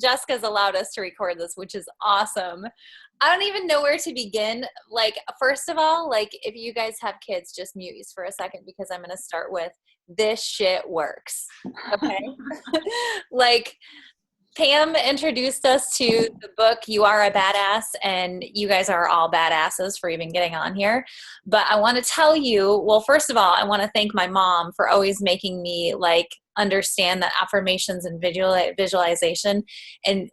Jessica's allowed us to record this, which is awesome. I don't even know where to begin. Like, first of all, like, if you guys have kids, just mute these for a second because I'm going to start with this shit works. Okay. Like, Pam introduced us to the book, You Are a Badass, and you guys are all badasses for even getting on here. But I want to tell you, well, first of all, I want to thank my mom for always making me like understand that affirmations and visualization and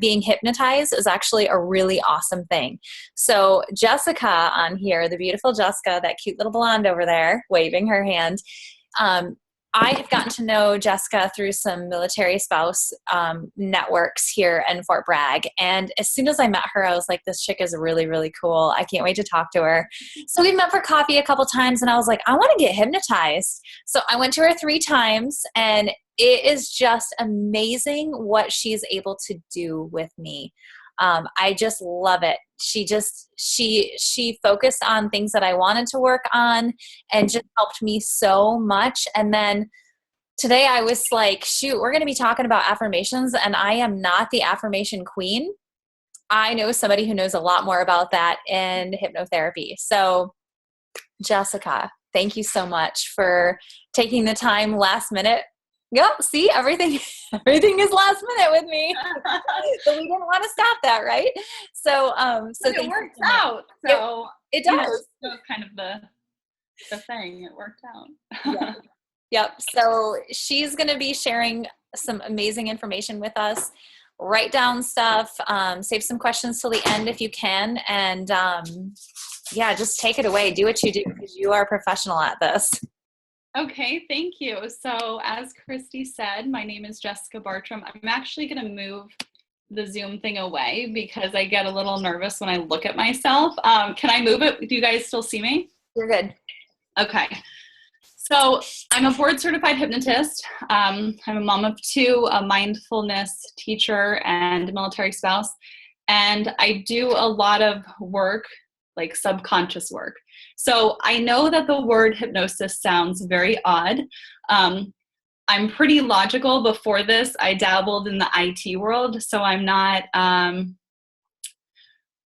being hypnotized is actually a really awesome thing. So Jessica on here, the beautiful Jessica, that cute little blonde over there waving her hand, I have gotten to know Jessica through some military spouse networks here in Fort Bragg. And as soon as I met her, I was like, this chick is really, really cool. I can't wait to talk to her. So we met for coffee a couple times and I was like, I want to get hypnotized. So I went to her 3 times and it is just amazing what she's able to do with me. I just love it. She focused on things that I wanted to work on and just helped me so much. And then today I was like, shoot, we're going to be talking about affirmations and I am not the affirmation queen. I know somebody who knows a lot more about that in hypnotherapy. So Jessica, thank you so much for taking the time last minute. Yep. See, everything is last minute with me. But we didn't want to stop that, right? So, it worked out. So it does. That was kind of the thing. It worked out. Yeah. Yep. So she's going to be sharing some amazing information with us. Write down stuff. Save some questions till the end if you can, and yeah, just take it away. Do what you do because you are a professional at this. Okay, thank you. So as Christy said, my name is Jessica Bartram. I'm actually going to move the Zoom thing away because I get a little nervous when I look at myself. Can I move it? Do you guys still see me? You're good. Okay. So I'm a board certified hypnotist. I'm a mom of 2, a mindfulness teacher and a military spouse. And I do a lot of work, like subconscious work. So I know that the word hypnosis sounds very odd. I'm pretty logical. Before this, I dabbled in the IT world, so I'm not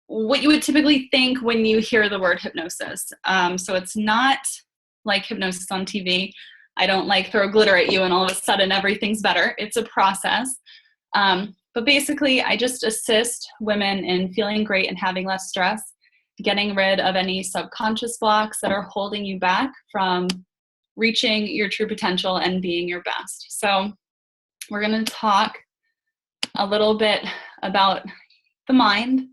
what you would typically think when you hear the word hypnosis. So it's not like hypnosis on TV. I don't like throw glitter at you and all of a sudden everything's better. It's a process. But basically, I just assist women in feeling great and having less stress, getting rid of any subconscious blocks that are holding you back from reaching your true potential and being your best. So we're going to talk a little bit about the mind,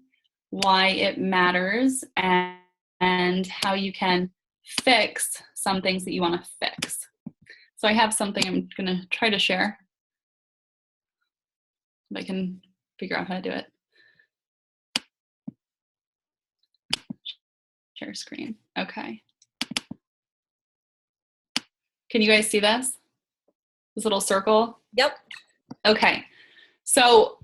why it matters, and how you can fix some things that you want to fix. So I have something I'm going to try to share. If I can figure out how to do it. Share screen. Okay. Can you guys see this? This little circle? Yep. Okay. So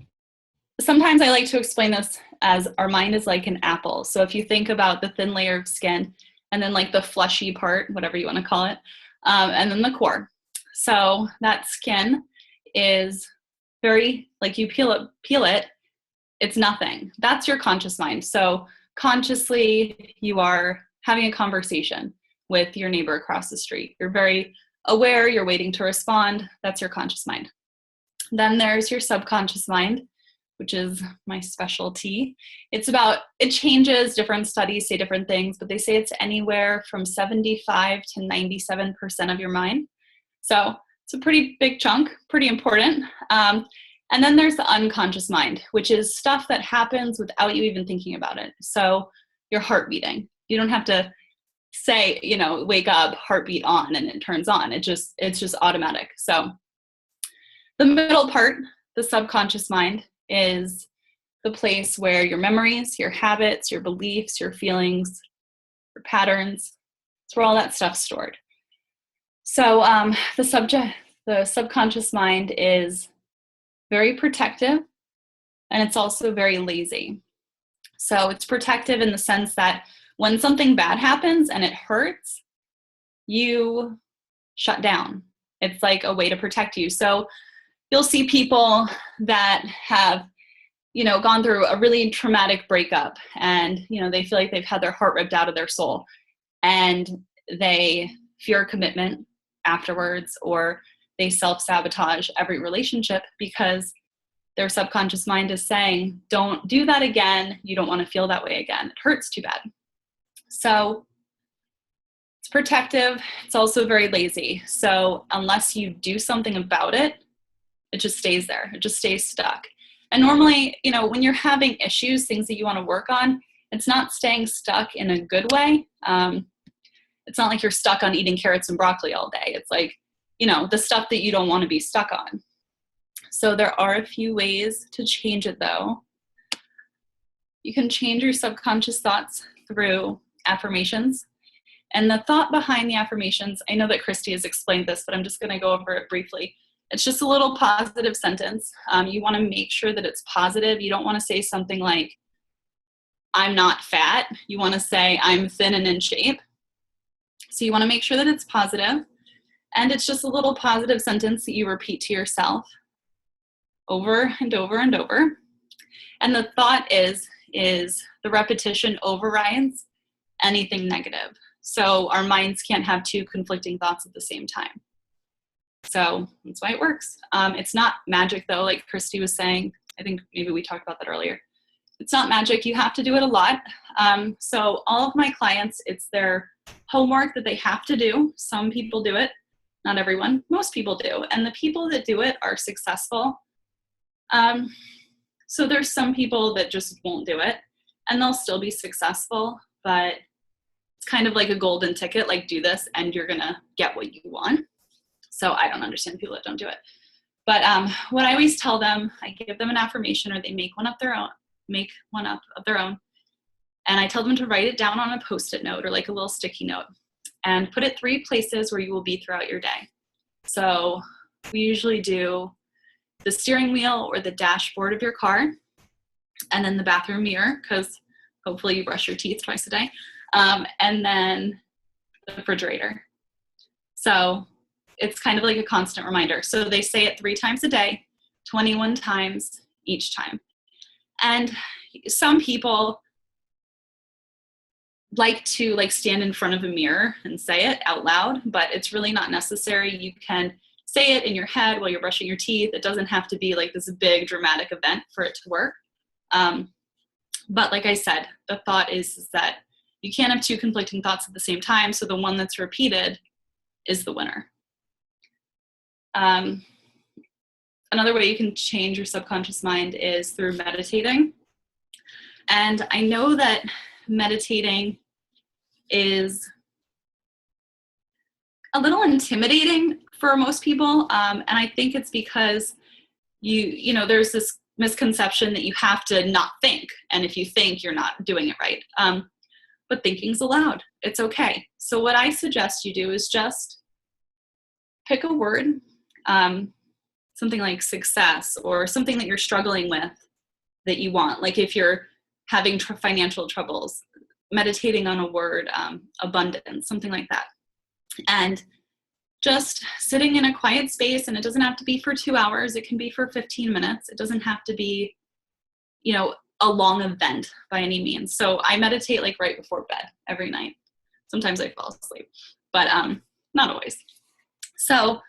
sometimes I like to explain this as our mind is like an apple. So if you think about the thin layer of skin and then like the fleshy part, whatever you want to call it, and then the core. So that skin is very, like you peel it, it's nothing. That's your conscious mind. So consciously, you are having a conversation with your neighbor across the street. You're very aware, you're waiting to respond. That's your conscious mind. Then there's your subconscious mind, which is my specialty. It changes, different studies say different things, but they say it's anywhere from 75 to 97% of your mind. So it's a pretty big chunk, pretty important. And then there's the unconscious mind, which is stuff that happens without you even thinking about it. So your heart beating. You don't have to say, wake up, heartbeat on, and it turns on. It's just automatic. So the middle part, the subconscious mind, is the place where your memories, your habits, your beliefs, your feelings, your patterns, it's where all that stuff's stored. So the subconscious mind is very protective, and it's also very lazy. So it's protective in the sense that when something bad happens and it hurts, you shut down. It's like a way to protect you. So you'll see people that have, gone through a really traumatic breakup, and, they feel like they've had their heart ripped out of their soul, and they fear commitment afterwards, or they self-sabotage every relationship because their subconscious mind is saying, don't do that again. You don't want to feel that way again. It hurts too bad. So it's protective. It's also very lazy. So unless you do something about it, it just stays there. It just stays stuck. And normally, when you're having issues, things that you want to work on, it's not staying stuck in a good way. It's not like you're stuck on eating carrots and broccoli all day. It's like, the stuff that you don't want to be stuck on. So there are a few ways to change it, though. You can change your subconscious thoughts through affirmations. And the thought behind the affirmations, I know that Christy has explained this, but I'm just going to go over it briefly. It's just a little positive sentence. You want to make sure that it's positive. You don't want to say something like, I'm not fat. You want to say, I'm thin and in shape. So you want to make sure that it's positive. And it's just a little positive sentence that you repeat to yourself over and over and over. And the thought is the repetition overrides anything negative. So our minds can't have two conflicting thoughts at the same time. So that's why it works. It's not magic, though, like Christy was saying. I think maybe we talked about that earlier. It's not magic. You have to do it a lot. So all of my clients, it's their homework that they have to do. Some people do it. Not everyone. Most people do. And the people that do it are successful. So there's some people that just won't do it, and they'll still be successful, but it's kind of like a golden ticket, like do this and you're going to get what you want. So I don't understand people that don't do it. But what I always tell them, I give them an affirmation, or they make one up of their own. And I tell them to write it down on a Post-it note or like a little sticky note, and put it 3 places where you will be throughout your day. So we usually do the steering wheel or the dashboard of your car, and then the bathroom mirror, because hopefully you brush your teeth twice a day, and then the refrigerator. So it's kind of like a constant reminder. So they say it 3 times a day, 21 times each time. And some people like to stand in front of a mirror and say it out loud, but it's really not necessary. You can say it in your head while you're brushing your teeth. It doesn't have to be like this big dramatic event for it to work. But like I said, the thought is that you can't have 2 conflicting thoughts at the same time. So the one that's repeated is the winner. Another way you can change your subconscious mind is through meditating. And I know that meditating is a little intimidating for most people. And I think it's because there's this misconception that you have to not think. And if you think, you're not doing it right. But thinking's allowed. It's okay. So what I suggest you do is just pick a word, something like success, or something that you're struggling with that you want. Like if you're having financial troubles, meditating on a word, abundance, something like that. And just sitting in a quiet space, and it doesn't have to be for 2 hours. It can be for 15 minutes. It doesn't have to be, a long event by any means. So I meditate like right before bed every night. Sometimes I fall asleep, but not always. So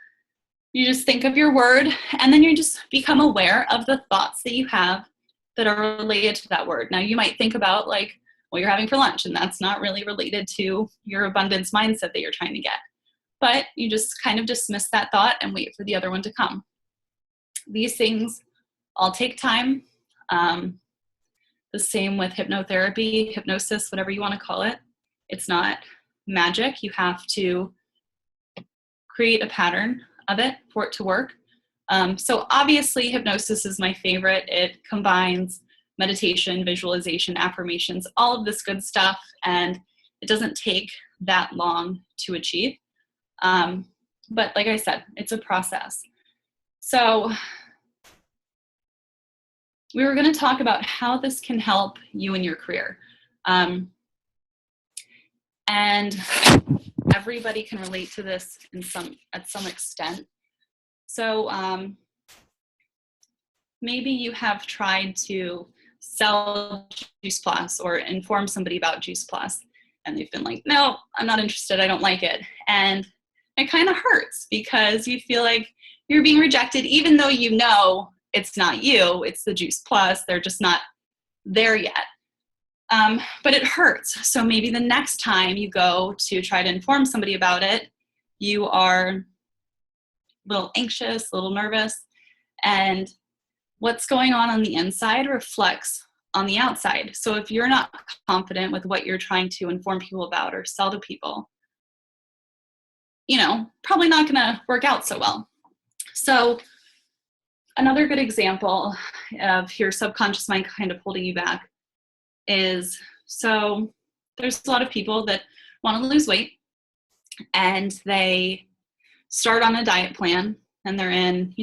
you just think of your word, and then you just become aware of the thoughts that you have that are related to that word. Now you might think about like what you're having for lunch, and that's not really related to your abundance mindset that you're trying to get. But you just kind of dismiss that thought and wait for the other one to come. These things all take time. The same with hypnotherapy, hypnosis, whatever you want to call it. It's not magic. You have to create a pattern of it for it to work. So obviously hypnosis is my favorite. It combines meditation, visualization, affirmations, all of this good stuff, and it doesn't take that long to achieve. But like I said, it's a process. So we were going to talk about how this can help you in your career. And everybody can relate to this at some extent. So maybe you have tried to sell Juice Plus or inform somebody about Juice Plus, and they've been like, no, I'm not interested, I don't like it. And it kind of hurts because you feel like you're being rejected, even though you know it's not you, it's the Juice Plus, they're just not there yet. But it hurts. So maybe the next time you go to try to inform somebody about it, you are a little anxious, a little nervous, and what's going on the inside reflects on the outside. So if you're not confident with what you're trying to inform people about or sell to people, probably not going to work out so well. So another good example of your subconscious mind kind of holding you back is, so there's a lot of people that want to lose weight and they start on a diet plan and they're in,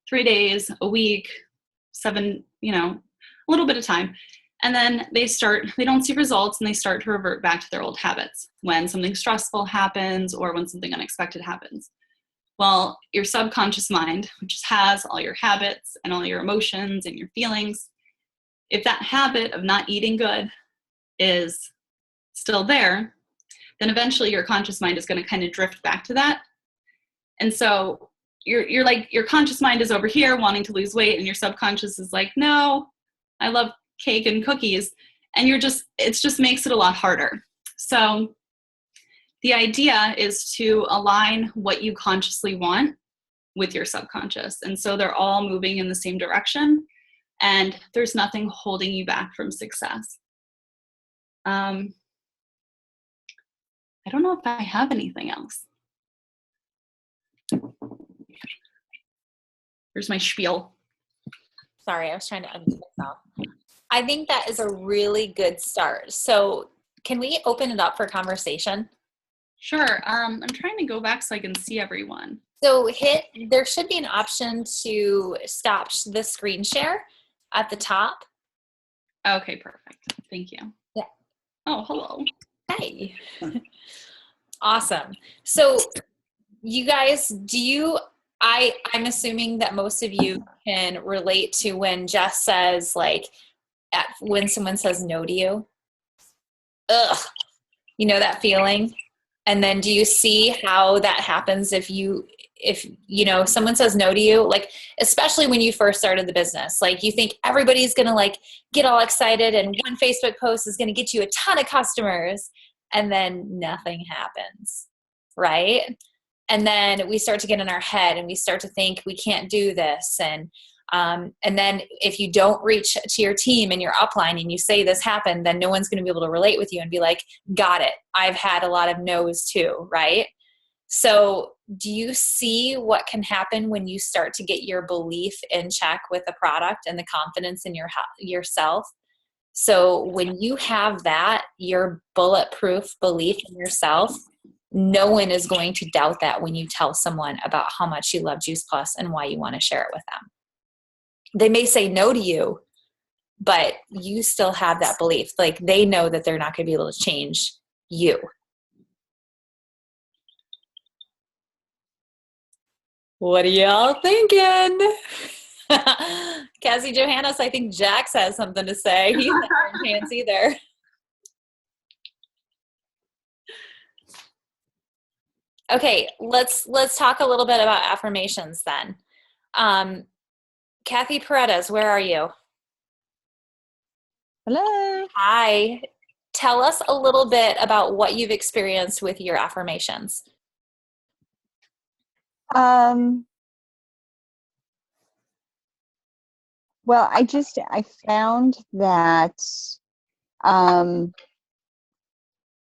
3 days, a week, 7, a little bit of time. And then they don't see results and they start to revert back to their old habits when something stressful happens or when something unexpected happens. Well, your subconscious mind, which has all your habits and all your emotions and your feelings, if that habit of not eating good is still there, then eventually your conscious mind is going to kind of drift back to that. And so you're like, your conscious mind is over here wanting to lose weight and your subconscious is like, no, I love cake and cookies. And it just makes it a lot harder. So the idea is to align what you consciously want with your subconscious. And so they're all moving in the same direction and there's nothing holding you back from success. I don't know if I have anything else. Here's my spiel. Sorry, I was trying to unmute myself. I think that is a really good start. So can we open it up for conversation? Sure. I'm trying to go back so I can see everyone. So there should be an option to stop the screen share at the top. Okay, perfect. Thank you. Yeah. Oh, hello. Hey. Awesome. So you guys, I'm assuming that most of you can relate to when Jess says, like, when someone says no to you. Ugh. You know that feeling? And then do you see how that happens if someone says no to you, like, especially when you first started the business, like you think everybody's going to like get all excited and one Facebook post is going to get you a ton of customers and then nothing happens. Right. And then we start to get in our head and we start to think we can't do this. And then if you don't reach to your team and your upline and you say this happened, then no one's going to be able to relate with you and be like, got it. I've had a lot of no's too. Right. So do you see what can happen when you start to get your belief in check with the product and the confidence in yourself? So when you have that, your bulletproof belief in yourself, no one is going to doubt that when you tell someone about how much you love Juice Plus and why you want to share it with them. They may say no to you, but you still have that belief. Like they know that they're not going to be able to change you. What are y'all thinking? Cassie Johannes, I think Jax has something to say. He's not wearing pants either. Okay, let's talk a little bit about affirmations then. Kathy Paredes, where are you? Hello. Hi. Tell us a little bit about what you've experienced with your affirmations. Well, I found that,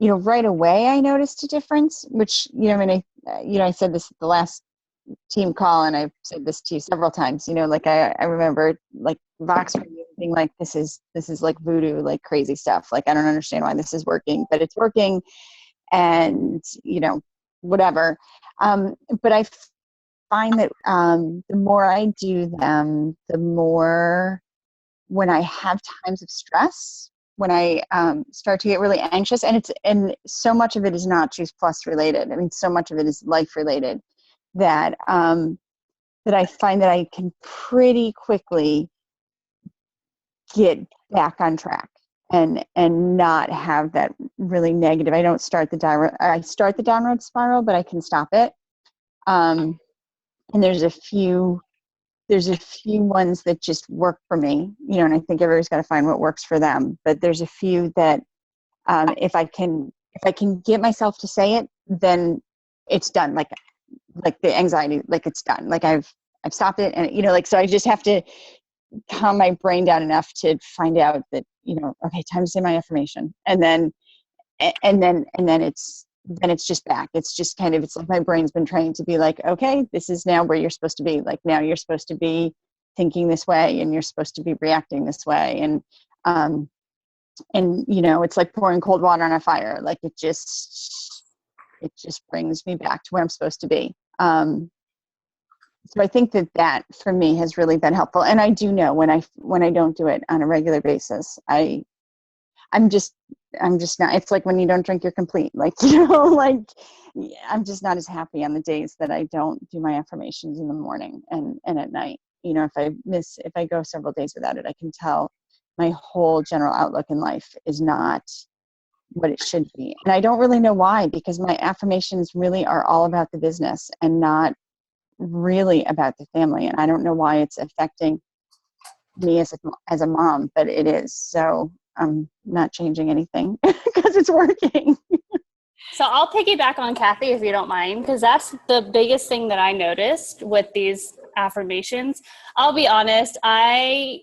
right away I noticed a difference, which, I said this at the last team call and I've said this to you several times, like I remember like Vox being like, this is like voodoo, like crazy stuff. Like, I don't understand why this is working, but it's working and, whatever. But I find that the more I do them, the more when I have times of stress, when I start to get really anxious, and so much of it is not Juice Plus related. I mean, so much of it is life related that that I find that I can pretty quickly get back on track and not have that really negative. I don't start the downward spiral, but I can stop it. And there's a few ones that just work for me, and I think everybody's got to find what works for them. But there's a few that if I can get myself to say it, then it's done. Like the anxiety, like it's done. Like I've stopped it, and so I just have to calm my brain down enough to find out that okay, time to say my affirmation, and then it's just back. It's just kind of, it's like my brain's been trained to be like, okay, this is now where you're supposed to be. Like now you're supposed to be thinking this way, and you're supposed to be reacting this way, and it's like pouring cold water on a fire. Like it just brings me back to where I'm supposed to be. So I think that for me has really been helpful. And I do know when I don't do it on a regular basis, I'm just not, it's like when you don't drink, you're complete. Like, I'm just not as happy on the days that I don't do my affirmations in the morning and at night. If I go several days without it, I can tell my whole general outlook in life is not what it should be. And I don't really know why, because my affirmations really are all about the business and not really about the family. And I don't know why it's affecting me as a mom, but it is. So I'm not changing anything because it's working. So I'll piggyback on Kathy if you don't mind, because that's the biggest thing that I noticed with these affirmations. I'll be honest, I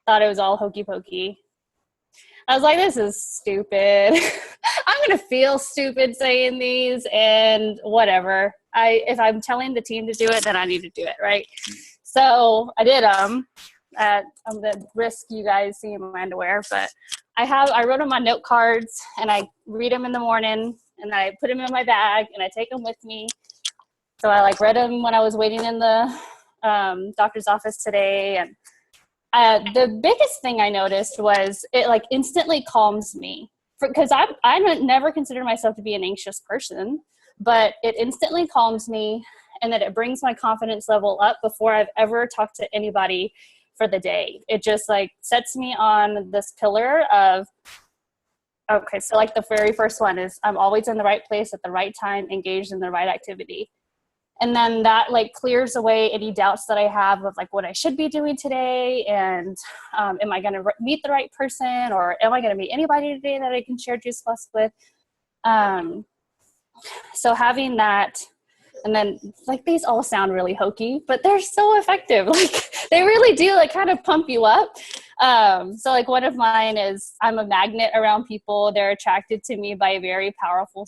thought it was all hokey pokey. I was like, this is stupid. I'm going to feel stupid saying these and whatever. If I'm telling the team to do it, then I need to do it, right? So I did them. I'm going to risk you guys seeing my underwear, but I wrote them on note cards, and I read them in the morning, and I put them in my bag, and I take them with me. So I read them when I was waiting in the doctor's office today, and the biggest thing I noticed was it instantly calms me, because I never considered myself to be an anxious person, but it instantly calms me, and that it brings my confidence level up before I've ever talked to anybody for the day. It just sets me on this pillar of, okay, so the very first one is I'm always in the right place at the right time, engaged in the right activity. And then that clears away any doubts that I have of what I should be doing today. And am I going to meet the right person, or am I going to meet anybody today that I can share Juice Plus with? So having that, and then these all sound really hokey, but they're so effective. They really do kind of pump you up. So one of mine is, I'm a magnet around people. They're attracted to me by a very powerful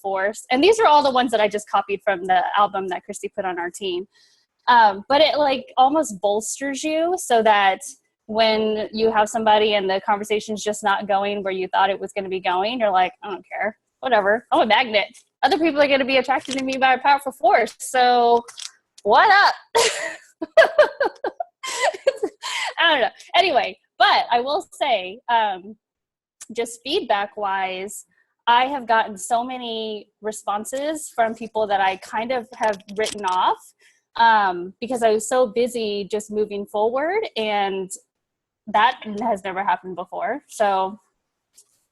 force. And these are all the ones that I just copied from the album that Christy put on our team. But it almost bolsters you, so that when you have somebody and the conversation's just not going where you thought it was going to be going, you're like, I don't care, whatever, I'm a magnet. Other people are going to be attracted to me by a powerful force. So what up? I don't know. Anyway, but I will say, just feedback wise, I have gotten so many responses from people that I kind of have written off because I was so busy just moving forward, and that has never happened before. So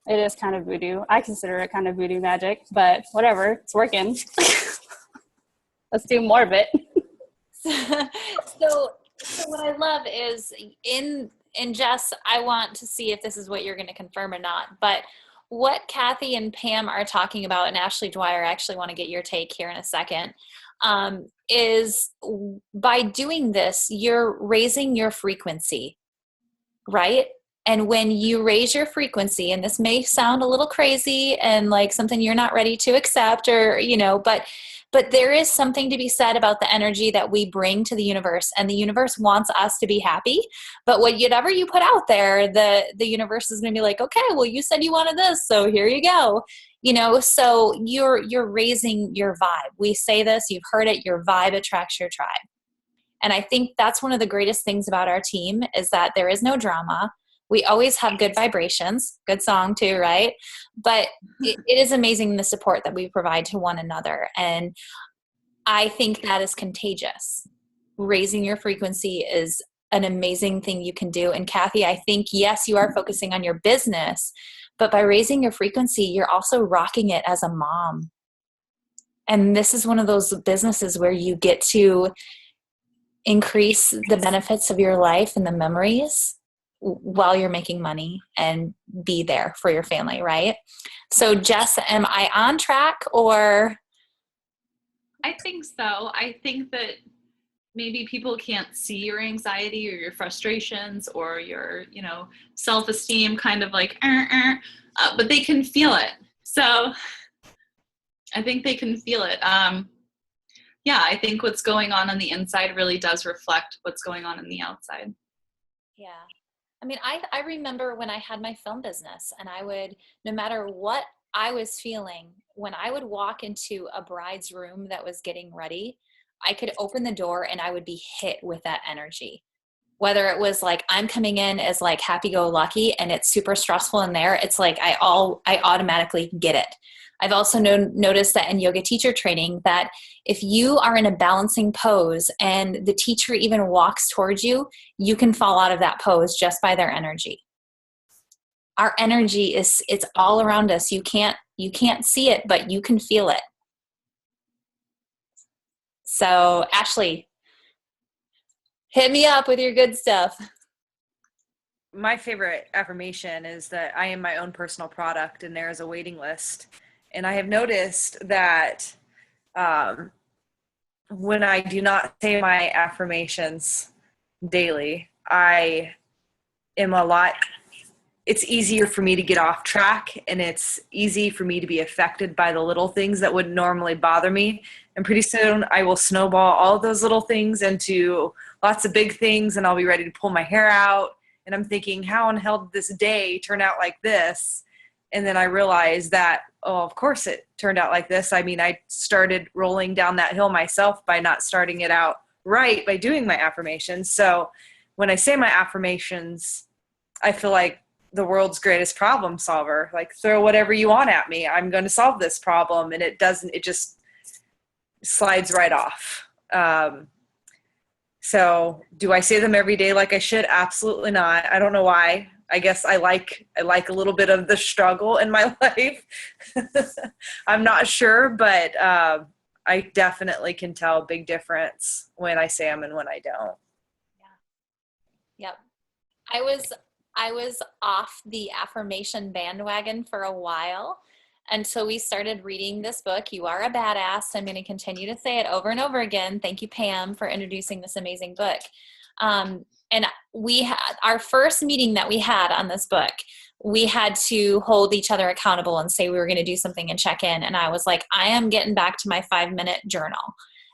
it is kind of voodoo. I consider it kind of voodoo magic, but whatever, it's working. Let's do more of it. So what I love is in Jess, I want to see if this is what you're going to confirm or not, but what Kathy and Pam are talking about, and Ashley Dwyer, I actually want to get your take here in a second, is by doing this, you're raising your frequency, right? And when you raise your frequency, and this may sound a little crazy and something you're not ready to accept, or, but there is something to be said about the energy that we bring to the universe, and the universe wants us to be happy. But whatever you put out there, the universe is going to be like, okay, well, you said you wanted this, so here you go. So you're raising your vibe. We say this, you've heard it, your vibe attracts your tribe. And I think that's one of the greatest things about our team, is that there is no drama. We always have good vibrations, good song too, right? But it is amazing the support that we provide to one another. And I think that is contagious. Raising your frequency is an amazing thing you can do. And Kathy, I think, yes, you are focusing on your business, but by raising your frequency, you're also rocking it as a mom. And this is one of those businesses where you get to increase the benefits of your life and the memories while you're making money and be there for your family, right? So Jess, am I on track or? I think so. I think that maybe people can't see your anxiety or your frustrations or your, self-esteem kind of like, but they can feel it. So I think they can feel it. Yeah, I think what's going on the inside really does reflect what's going on the outside. Yeah. I mean, I remember when I had my film business, and I would, no matter what I was feeling, when I would walk into a bride's room that was getting ready, I could open the door and I would be hit with that energy. Whether it was like I'm coming in as like happy-go-lucky and it's super stressful in there, it's like I automatically get it. I've also noticed that in yoga teacher training that if you are in a balancing pose and the teacher even walks towards you, you can fall out of that pose just by their energy. Our energy it's all around us. You can't see it, but you can feel it. So Ashley, hit me up with your good stuff. My favorite affirmation is that I am my own personal product and there is a waiting list. And I have noticed that when I do not say my affirmations daily, it's easier for me to get off track, and it's easy for me to be affected by the little things that would normally bother me. And pretty soon I will snowball all of those little things into lots of big things, and I'll be ready to pull my hair out. And I'm thinking, how in hell did this day turn out like this? And then I realized that, oh, of course it turned out like this. I mean, I started rolling down that hill myself by not starting it out right by doing my affirmations. So when I say my affirmations, I feel like the world's greatest problem solver. Like, throw whatever you want at me, I'm going to solve this problem. And it just slides right off. So do I say them every day like I should? Absolutely not. I don't know why. I guess I like a little bit of the struggle in my life. I'm not sure, but I definitely can tell a big difference when I say them and when I don't. Yeah. Yep. I was off the affirmation bandwagon for a while until we started reading this book, You Are a Badass. I'm going to continue to say it over and over again. Thank you, Pam, for introducing this amazing book. And we had our first meeting that we had on this book, we had to hold each other accountable and say we were going to do something and check in. And I was like, I am getting back to my 5-minute journal.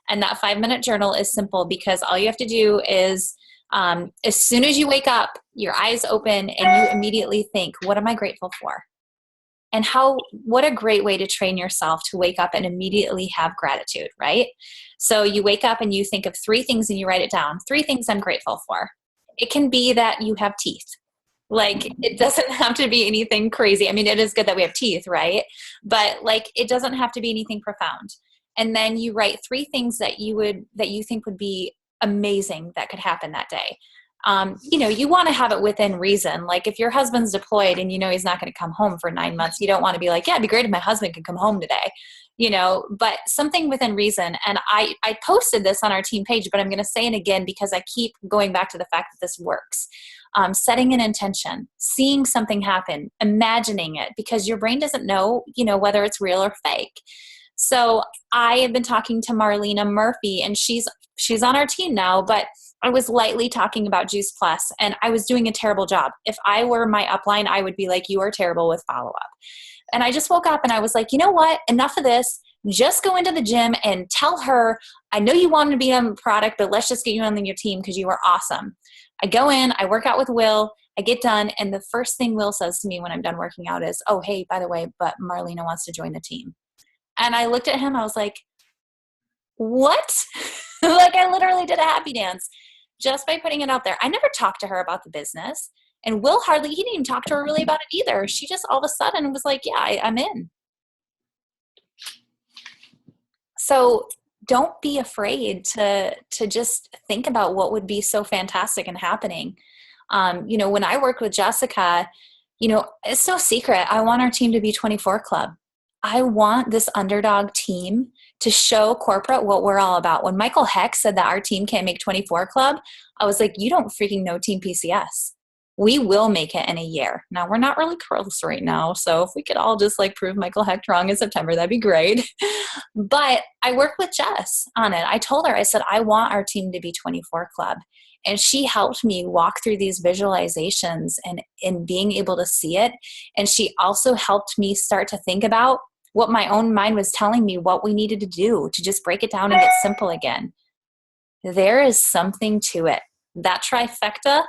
And that 5-minute journal is simple because all you have to do is as soon as you wake up, your eyes open and you immediately think, what am I grateful for? And what a great way to train yourself to wake up and immediately have gratitude, right? So you wake up and you think of 3 things and you write it down. 3 things I'm grateful for. It can be that you have teeth. Like, it doesn't have to be anything crazy. I mean, it is good that we have teeth, right? But like, it doesn't have to be anything profound. And then you write 3 things that you think would be amazing that could happen that day. You want to have it within reason. Like, if your husband's deployed and he's not going to come home for 9 months, you don't want to be like, yeah, it'd be great if my husband could come home today, but something within reason. And I posted this on our team page, but I'm going to say it again because I keep going back to the fact that this works. Setting an intention, seeing something happen, imagining it, because your brain doesn't know, whether it's real or fake. So I have been talking to Marlena Murphy, and she's on our team now, but I was lightly talking about Juice Plus, and I was doing a terrible job. If I were my upline, I would be like, you are terrible with follow-up. And I just woke up and I was like, you know what? Enough of this. Just go into the gym and tell her, I know you wanted to be on the product, but let's just get you on your team because you are awesome. I go in, I work out with Will, I get done, and the first thing Will says to me when I'm done working out is, oh, hey, by the way, but Marlena wants to join the team. And I looked at him, I was like, what? Like, I literally did a happy dance just by putting it out there. I never talked to her about the business. And Will he didn't even talk to her really about it either. She just all of a sudden was like, yeah, I'm in. So don't be afraid to just think about what would be so fantastic and happening. When I work with Jessica, it's no secret. I want our team to be 24 Club. I want this underdog team to show corporate what we're all about. When Michael Heck said that our team can't make 24 Club, I was like, you don't freaking know Team PCS. We will make it in a year. Now, we're not really close right now, so if we could all just prove Michael Heck wrong in September, that'd be great. But I worked with Jess on it. I told her, I said, I want our team to be 24 Club. And she helped me walk through these visualizations and being able to see it. And she also helped me start to think about what my own mind was telling me, what we needed to do to just break it down and get simple again. There is something to it. That trifecta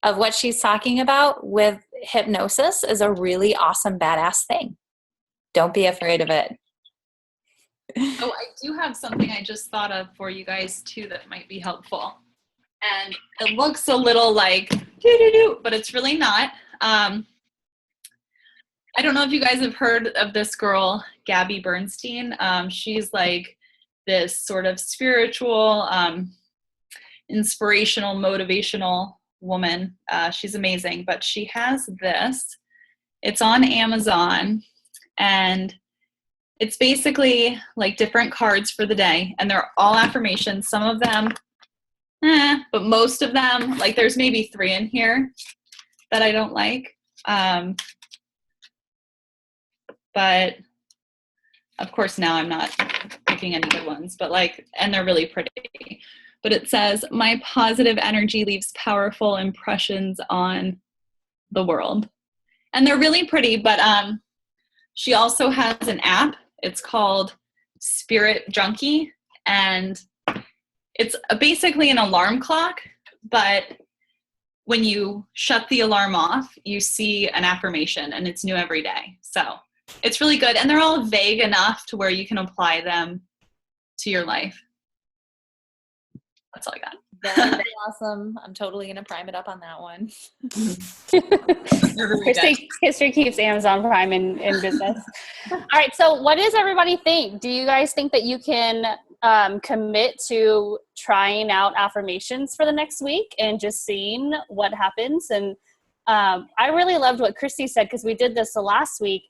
of what she's talking about with hypnosis is a really awesome, badass thing. Don't be afraid of it. Oh, I do have something I just thought of for you guys too that might be helpful. And it looks a little like doo-doo-doo, but it's really not. I don't know if you guys have heard of this girl, Gabby Bernstein. She's like this sort of spiritual, inspirational, motivational woman. She's amazing, but she has this. It's on Amazon, and it's basically like different cards for the day, and they're all affirmations. Some of them, but most of them, like there's maybe 3 in here that I don't like. But of course now I'm not picking any good ones, but and they're really pretty. But it says, my positive energy leaves powerful impressions on the world. And they're really pretty, but she also has an app. It's called Spirit Junkie, and it's basically an alarm clock, but when you shut the alarm off, you see an affirmation, and it's new every day. So it's really good, and they're all vague enough to where you can apply them to your life. That's all I got. That's awesome. I'm totally going to prime it up on that one. History keeps Amazon Prime in business. All right. So what does everybody think? Do you guys think that you can commit to trying out affirmations for the next week and just seeing what happens? And I really loved what Christy said, because we did this the last week,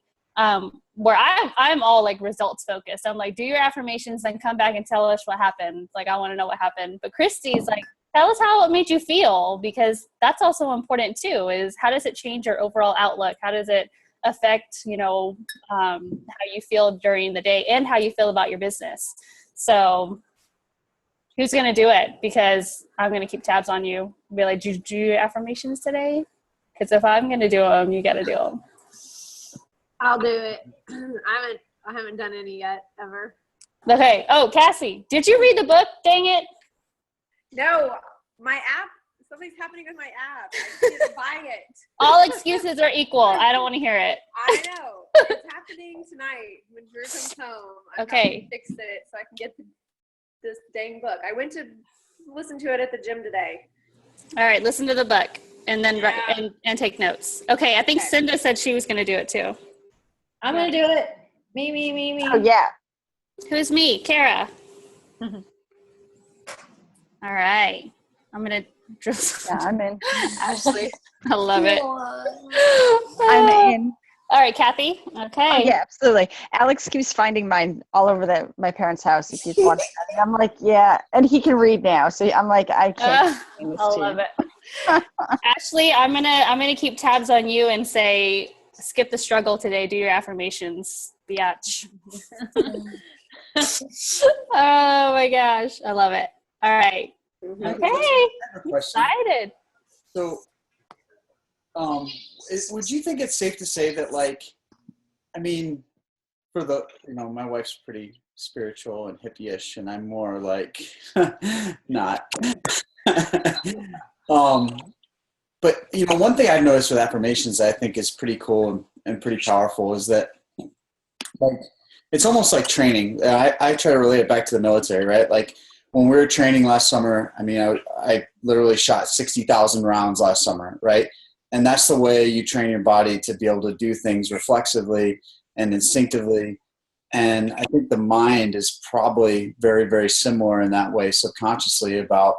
where I'm all like results focused. I'm like, do your affirmations, then come back and tell us what happened. Like, I want to know what happened. But Christy's like, tell us how it made you feel, because that's also important too, is how does it change your overall outlook? How does it affect, how you feel during the day and how you feel about your business? So who's going to do it? Because I'm going to keep tabs on you. Be like, do you do your affirmations today? Because if I'm going to do them, you got to do them. I'll do it. I haven't done any yet, ever. Okay. Oh, Cassie, did you read the book? Dang it. No, my app, something's happening with my app. I didn't buy it. All excuses are equal. I don't want to hear it. I know. It's happening tonight when Drew comes home. I've got to fix it so I can get this dang book. I went to listen to it at the gym today. All right, listen to the book and then and take notes. Okay, I think Cinda said she was going to do it too. I'm going to do it. Me. Oh, yeah. Who's me? Kara. All right. I'm going to drill. Yeah, I'm in. Ashley. I love it. I'm in. All right, Kathy. Okay. Oh, yeah, absolutely. Alex keeps finding mine all over my parents' house. He keeps wanting it. And I'm like, yeah. And he can read now. So I'm like, I can't. I love it. Ashley, I'm gonna keep tabs on you and say, skip the struggle today. Do your affirmations. Biatch. Oh my gosh, I love it. All right. Okay. I have a question. Excited. So, would you think it's safe to say that, for the, my wife's pretty spiritual and hippie-ish, and I'm more like not. But one thing I've noticed with affirmations that I think is pretty cool and pretty powerful is that, it's almost like training. I try to relate it back to the military, right? Like when we were training last summer, I literally shot 60,000 rounds last summer, right? And that's the way you train your body to be able to do things reflexively and instinctively And I think the mind is probably very, very similar in that way, subconsciously, about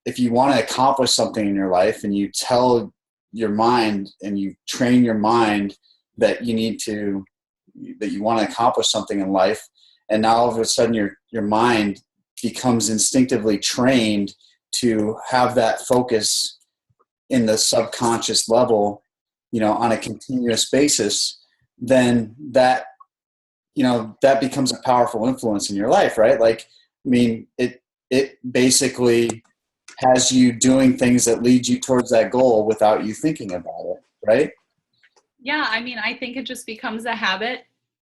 if you want to accomplish something in your life and you tell your mind and you train your mind that you want to accomplish something in life, and now all of a sudden your mind becomes instinctively trained to have that focus in the subconscious level, on a continuous basis, then that becomes a powerful influence in your life, right? Like, I mean, it basically has you doing things that lead you towards that goal without you thinking about it, right? Yeah, I mean, I think it just becomes a habit,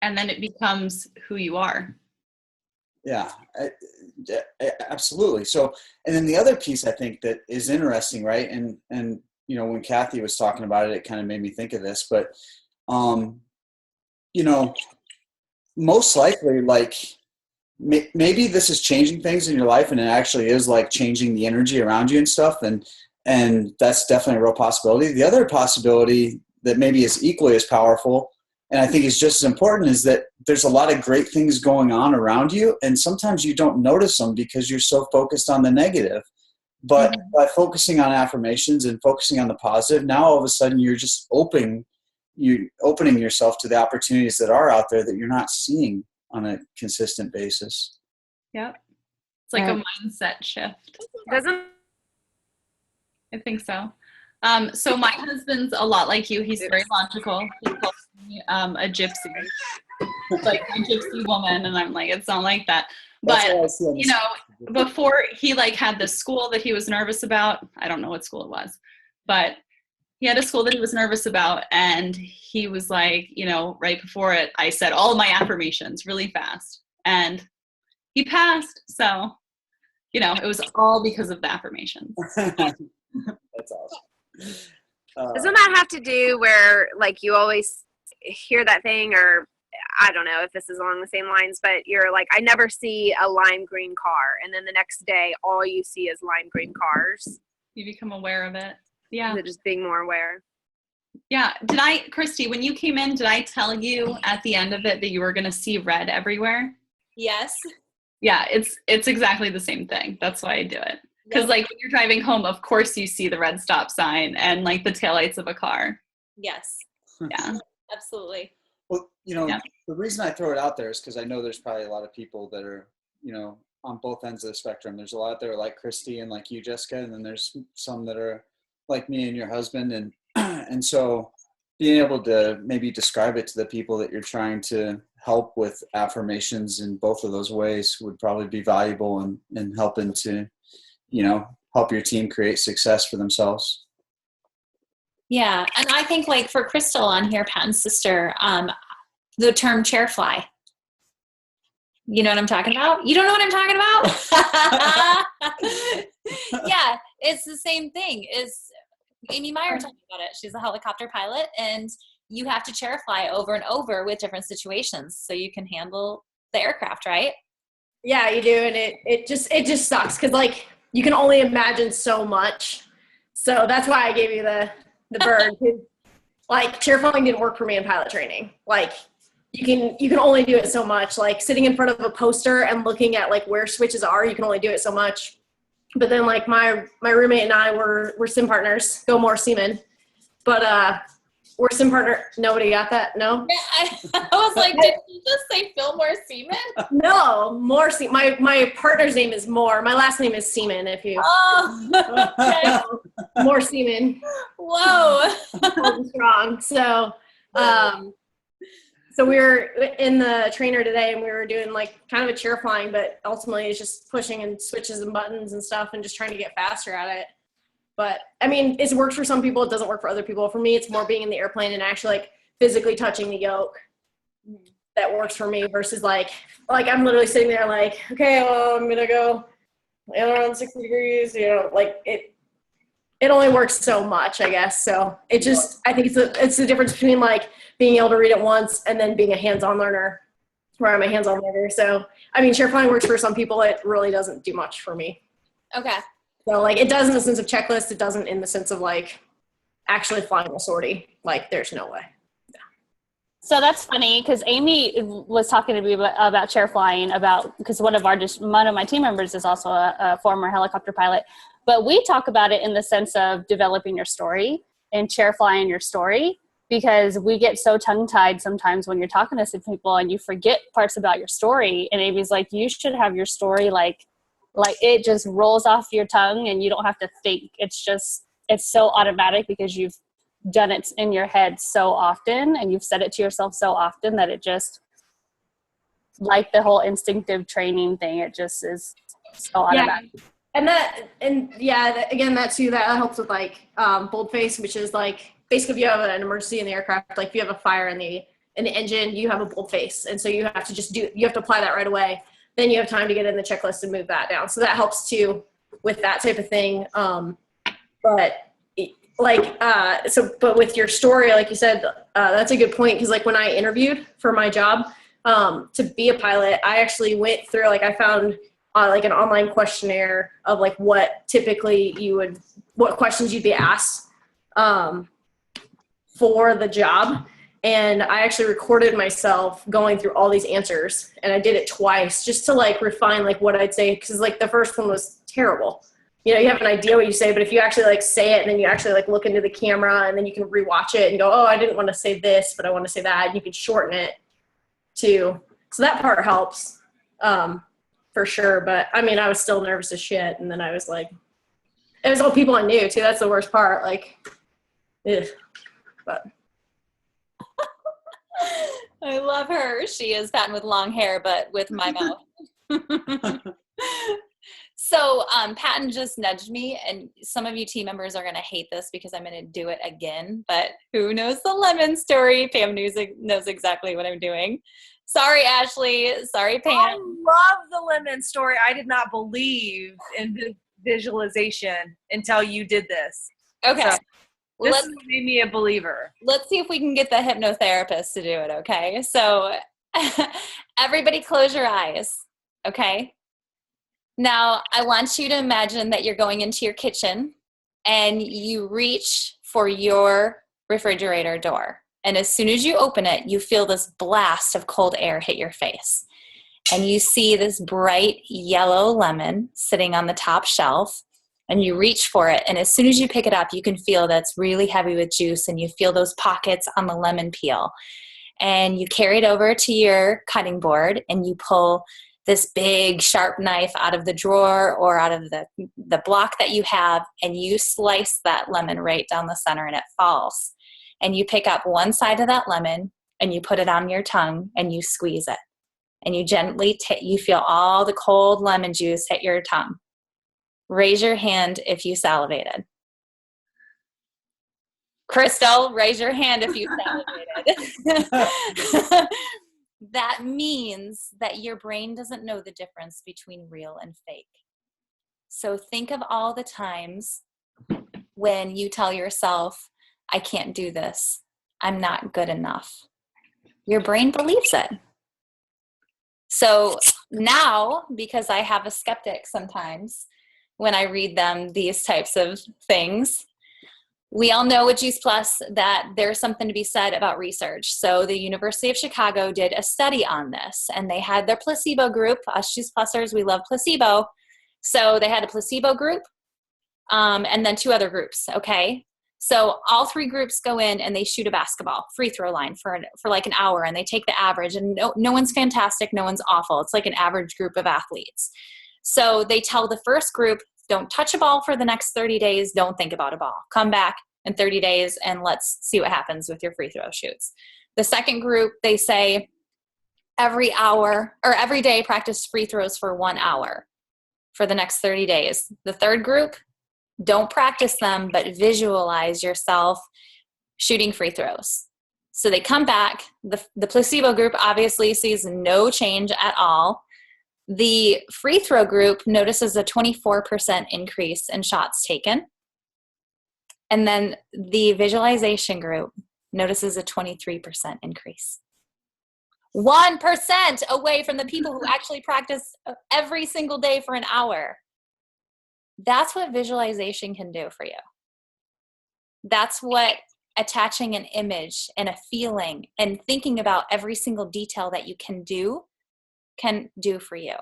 and then it becomes who you are. Yeah, absolutely. So, and then the other piece I think that is interesting, right? And when Kathy was talking about it, it kind of made me think of this, but most likely, like, maybe this is changing things in your life, and it actually is like changing the energy around you and stuff, and that's definitely a real possibility. The other possibility that maybe is equally as powerful, and I think is just as important, is that there's a lot of great things going on around you, and sometimes you don't notice them because you're so focused on the negative. But by focusing on affirmations and focusing on the positive, now all of a sudden you're just opening yourself to the opportunities that are out there that you're not seeing on a consistent basis. Yep. It's like a mindset shift. Doesn't I think so. So my husband's a lot like you. He's very logical. He calls me a gypsy, like a gypsy woman, and I'm like, it's not like that. But before he had this school that he was nervous about. I don't know what school it was, but he had a school that he was nervous about, and he was like, right before it, I said all of my affirmations really fast, and he passed. So, it was all because of the affirmations. That's awesome. Doesn't that have to do where, like, you always hear that thing, or I don't know if this is along the same lines, but you're like, I never see a lime green car, and then the next day all you see is lime green cars. You become aware of it. Yeah. Just being more aware. Yeah. Christy, when you came in, did I tell you at the end of it that you were going to see red everywhere? Yes. Yeah, it's exactly the same thing. That's why I do it. Because when you're driving home, of course you see the red stop sign and the taillights of a car. Yes. Yeah. Absolutely. Well, the reason I throw it out there is because I know there's probably a lot of people that are, on both ends of the spectrum. There's a lot out there like Christy and like you, Jessica, and then there's some that are like me and your husband, and so being able to maybe describe it to the people that you're trying to help with affirmations in both of those ways would probably be valuable and helping to, help your team create success for themselves. Yeah. And I think for Crystal on here, Patton's sister, the term chair fly. You know what I'm talking about? You don't know what I'm talking about? Yeah. It's the same thing. Amy Meyer talking about it. She's a helicopter pilot, and you have to chair fly over and over with different situations so you can handle the aircraft, right? Yeah, you do. And it just sucks because you can only imagine so much. So that's why I gave you the bird. Chair flying didn't work for me in pilot training. You can only do it so much. Sitting in front of a poster and looking at where switches are, you can only do it so much. But then my roommate and I were sim partners. Go more seamen. But we're sim partner. Nobody got that? No? Yeah, I was like, did you just say Fillmore Seaman? No, more seaman. My partner's name is Moore. My last name is Seaman, if you. Oh, okay. More seaman. Whoa. Strong. So we were in the trainer today, and we were doing kind of a chair flying, but ultimately it's just pushing and switches and buttons and stuff and just trying to get faster at it. But I mean, it works for some people. It doesn't work for other people. For me, it's more being in the airplane and actually physically touching the yoke that works for me versus I'm literally sitting there okay, well, I'm going to go around 60 degrees, it only works so much, I guess. So I think it's the difference between being able to read it once and then being a hands-on learner, where I'm a hands-on learner. So, I mean, chair flying works for some people. It really doesn't do much for me. Okay. So it does in the sense of checklist. It doesn't in the sense of actually flying a sortie. There's no way. Yeah. So that's funny because Amy was talking to me about chair flying because one of my team members is also a former helicopter pilot, but we talk about it in the sense of developing your story and chair flying your story, because we get so tongue tied sometimes when you're talking to some people and you forget parts about your story. And Amy's like, you should have your story like it just rolls off your tongue and you don't have to think. It's so automatic because you've done it in your head so often and you've said it to yourself so often that it just, like the whole instinctive training thing, it just is so automatic. Yeah. Again, that too, that helps with like boldface, which is like basically if you have an emergency in the aircraft, like if you have a fire in the engine, you have a boldface, and so you have to apply that right away. Then you have time to get in the checklist and move that down. So that helps too with that type of thing. But with your story, like you said, that's a good point. Because like when I interviewed for my job to be a pilot, I actually went through, like I found like an online questionnaire of like what questions you'd be asked for the job. And I actually recorded myself going through all these answers, and I did it twice just to like refine like what I'd say. Cause like the first one was terrible. You know, you have an idea what you say, but if you actually like say it and then you actually like look into the camera and then you can rewatch it and go, oh, I didn't want to say this, but I want to say that. And you can shorten it too. So that part helps for sure. But I mean, I was still nervous as shit. And then I was like, it was all people I knew too. That's the worst part. Like, ugh. But I love her. She is Patton with long hair, but with my mouth. So Patton just nudged me, and some of you team members are going to hate this because I'm going to do it again, but who knows the lemon story? Pam knows exactly what I'm doing. Sorry, Ashley. Sorry, Pam. I love the lemon story. I did not believe in visualization until you did this. Okay. So this made me a believer. Let's see if we can get the hypnotherapist to do it, okay? So everybody close your eyes, okay? Now, I want you to imagine that you're going into your kitchen and you reach for your refrigerator door. And as soon as you open it, you feel this blast of cold air hit your face. And you see this bright yellow lemon sitting on the top shelf, and you reach for it. And as soon as you pick it up, you can feel that's really heavy with juice, and you feel those pockets on the lemon peel. And you carry it over to your cutting board and you pull this big sharp knife out of the drawer or out of the block that you have, and you slice that lemon right down the center and it falls. And you pick up one side of that lemon and you put it on your tongue and you squeeze it. And you gently, you feel all the cold lemon juice hit your tongue. Raise your hand if you salivated. Crystal, raise your hand if you salivated. That means that your brain doesn't know the difference between real and fake. So think of all the times when you tell yourself, I can't do this. I'm not good enough. Your brain believes it. So now, because I have a skeptic sometimes when I read them these types of things, we all know with Juice Plus that there's something to be said about research. So the University of Chicago did a study on this, and they had their placebo group. Us Juice Plusers, we love placebo. So they had a placebo group and then two other groups, okay? So all three groups go in and they shoot a basketball free throw line for like an hour, and they take the average, and no one's fantastic, no one's awful. It's like an average group of athletes. So they tell the first group, don't touch a ball for the next 30 days. Don't think about a ball. Come back in 30 days and let's see what happens with your free throw shoots. The second group, they say every hour or every day practice free throws for 1 hour for the next 30 days. The third group, don't practice them, but visualize yourself shooting free throws. So they come back. The placebo group obviously sees no change at all. The free throw group notices a 24% increase in shots taken. And then the visualization group notices a 23% increase. 1% away from the people who actually practice every single day for an hour. That's what visualization can do for you. That's what attaching an image and a feeling and thinking about every single detail that you can do for you.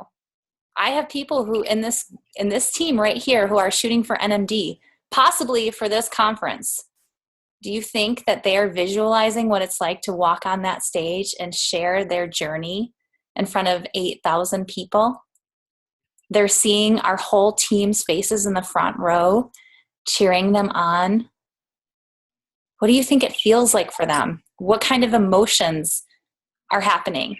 I have people who in this team right here who are shooting for NMD, possibly for this conference. Do you think that they are visualizing what it's like to walk on that stage and share their journey in front of 8,000 people? They're seeing our whole team's faces in the front row, cheering them on. What do you think it feels like for them? What kind of emotions are happening?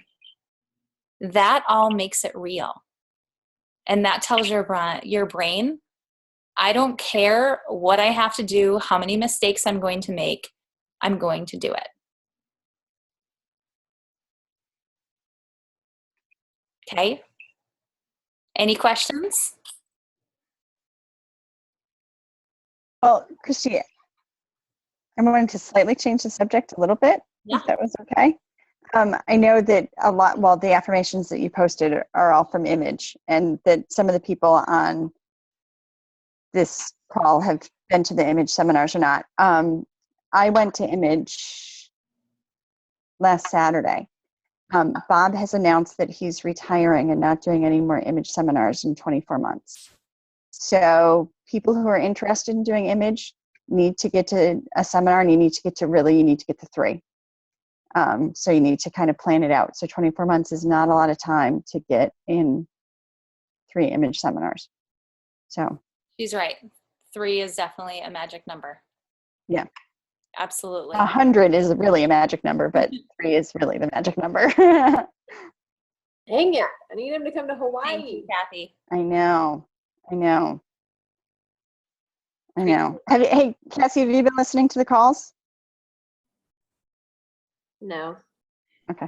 That all makes it real. And that tells your brain, I don't care what I have to do, how many mistakes I'm going to make, I'm going to do it. Okay? Any questions? Well, Christy, I wanted to slightly change the subject a little bit, Yeah. if that was okay. I know that the affirmations that you posted are all from Image, and that some of the people on this call have been to the Image seminars or not. I went to Image last Saturday. Bob has announced that he's retiring and not doing any more Image seminars in 24 months. So people who are interested in doing Image need to get to a seminar, and you need to get to 3. So you need to kind of plan it out. So 24 months is not a lot of time to get in 3 Image seminars. So She's right. 3 is definitely a magic number. Yeah. Absolutely. 100 is really a magic number, but 3 is really the magic number. Dang it. I need him to come to Thank you, Hawaii. Kathy. I know. Hey, Cassie, have you been listening to the calls? No. Okay.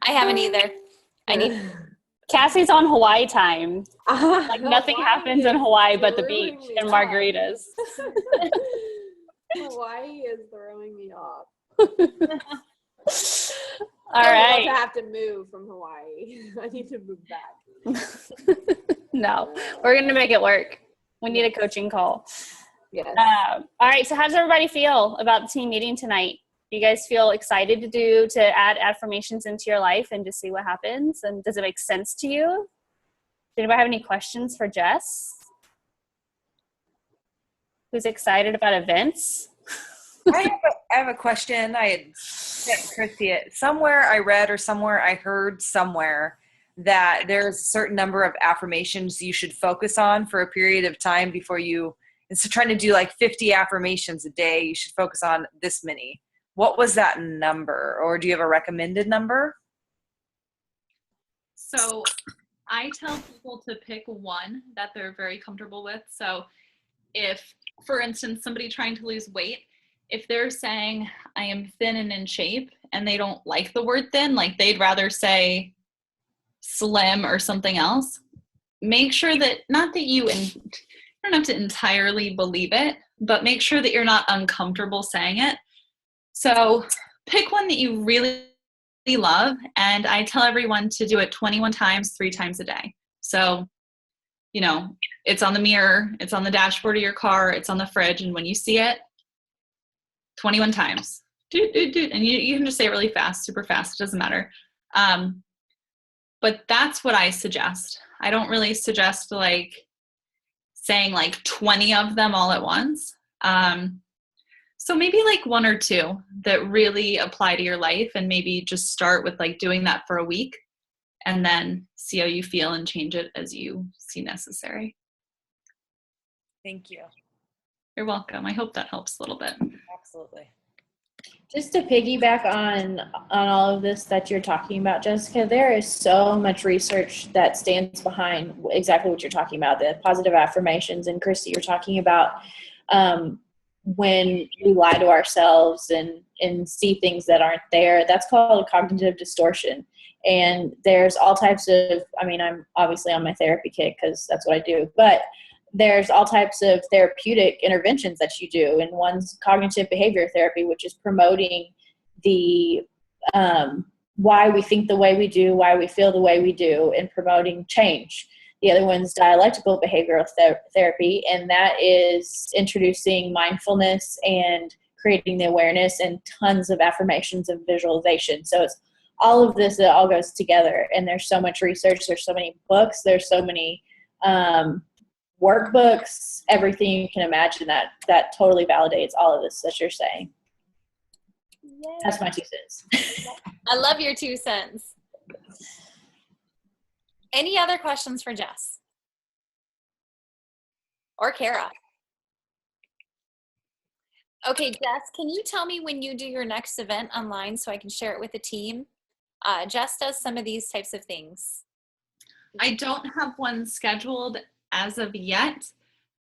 I haven't either. I need Cassie's on Hawaii time. Like nothing Hawaii happens in is Hawaii but the throwing beach me and off. margaritas. Hawaii is throwing me off. All I would right. love to have to move from Hawaii. I need to move back. No, we're going to make it work. We need a coaching call. Yes. All right. So how does everybody feel about the team meeting tonight? Do you guys feel excited to add affirmations into your life and just see what happens? And does it make sense to you? Does anybody have any questions for Jess? Who's excited about events? I have a question. I had sent Christy it. Somewhere I read or somewhere I heard somewhere that there's a certain number of affirmations you should focus on for a period of time before you, instead of trying to do like 50 affirmations a day, you should focus on this many. What was that number? Or do you have a recommended number? So I tell people to pick one that they're very comfortable with. So if, for instance, somebody trying to lose weight, if they're saying, I am thin and in shape, and they don't like the word thin, like they'd rather say slim or something else, make sure that, not that you don't have to entirely believe it, but make sure that you're not uncomfortable saying it. So pick one that you really love, and I tell everyone to do it 21 times, 3 times a day. So, it's on the mirror, it's on the dashboard of your car, it's on the fridge, and when you see it, 21 times. And you can just say it really fast, super fast, it doesn't matter. But that's what I suggest. I don't really suggest saying 20 of them all at once. So maybe 1 or 2 that really apply to your life, and maybe just start with doing that for a week and then see how you feel and change it as you see necessary. Thank you. You're welcome. I hope that helps a little bit. Absolutely. Just to piggyback on all of this that you're talking about, Jessica, there is so much research that stands behind exactly what you're talking about, the positive affirmations. And Christy, you're talking about when we lie to ourselves and see things that aren't there. That's called cognitive distortion. And there's all types of, I'm obviously on my therapy kick because that's what I do, but there's all types of therapeutic interventions that you do. And one's cognitive behavior therapy, which is promoting the why we think the way we do, why we feel the way we do, and promoting change. the other one's dialectical behavioral therapy, and that is introducing mindfulness and creating the awareness and tons of affirmations and visualization. So it's all of this, it all goes together, and there's so much research, there's so many books, there's so many workbooks, everything you can imagine that totally validates all of this that you're saying. Yay. That's my 2 cents. I love your 2 cents. Any other questions for Jess? Or Kara? Okay, Jess, can you tell me when you do your next event online so I can share it with the team? Jess does some of these types of things. I don't have one scheduled as of yet,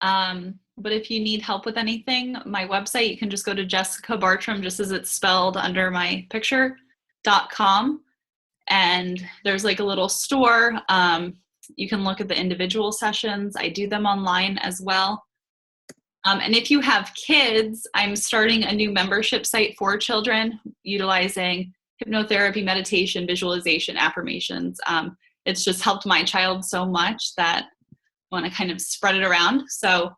but if you need help with anything, my website, you can just go to Jessica Bartram, just as it's spelled under my picture.com, and there's like a little store. You can look at the individual sessions. I do them online as well. And if you have kids, I'm starting a new membership site for children utilizing hypnotherapy, meditation, visualization, affirmations. It's just helped my child so much that I want to kind of spread it around. So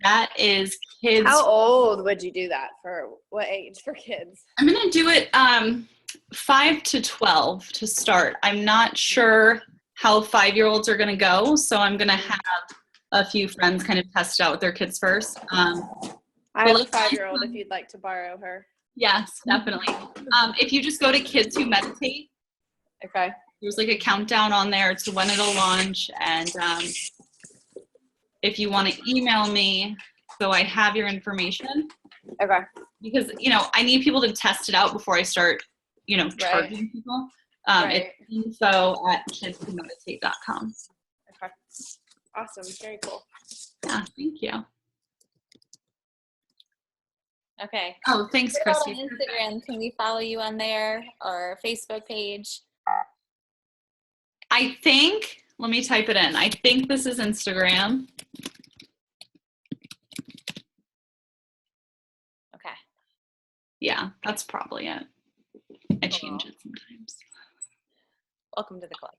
that is kids. How old would you do that? For what age for kids? I'm going to do it 5 to 12 to start. I'm not sure how 5-year-olds are going to go, so I'm going to have a few friends kind of test it out with their kids first. I have a 5-year-old if you'd like to borrow her. Yes, definitely. If you just go to Kids Who Meditate, Okay. there's like a countdown on there to when it'll launch. And if you want to email me, so I have your information. Okay. Because, I need people to test it out before I start, charging people. Right. It's info@kidswhomeditate.com. Okay. Awesome. Very cool. Yeah, thank you. Okay. Oh, thanks, What about Christy. on Instagram? Can we follow you on there, or Facebook page? I think, let me type it in. I think this is Instagram. Okay. Yeah, that's probably it. I change it sometimes. Welcome to the club.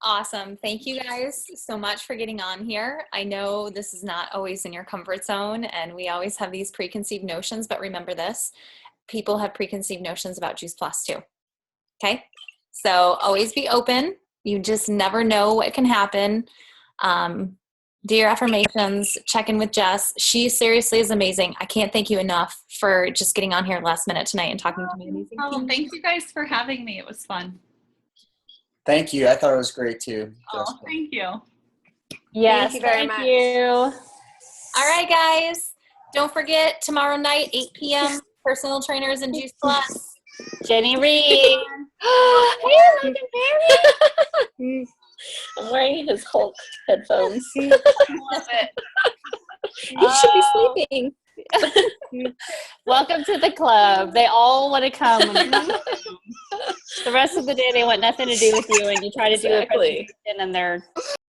Awesome. Thank you guys so much for getting on here. I know this is not always in your comfort zone, and we always have these preconceived notions, but remember this, people have preconceived notions about Juice Plus too. Okay? So always be open. You just never know what can happen. Do your affirmations, check in with Jess. She seriously is amazing. I can't thank you enough for just getting on here last minute tonight and talking to me. Oh, thank you guys for having me. It was fun. Thank you. I thought it was great too. Oh, Jessica. thank you. Yes, Thank you very thank much. you. All right, guys. Don't forget, tomorrow night, 8 p.m., Personal Trainers and Juice Plus. Jenny Reed. I'm wearing his Hulk headphones. Love it. You should be sleeping. Welcome to the club. They all want to come. The rest of the day, they want nothing to do with you, and you try to do a Exactly. presentation, and they're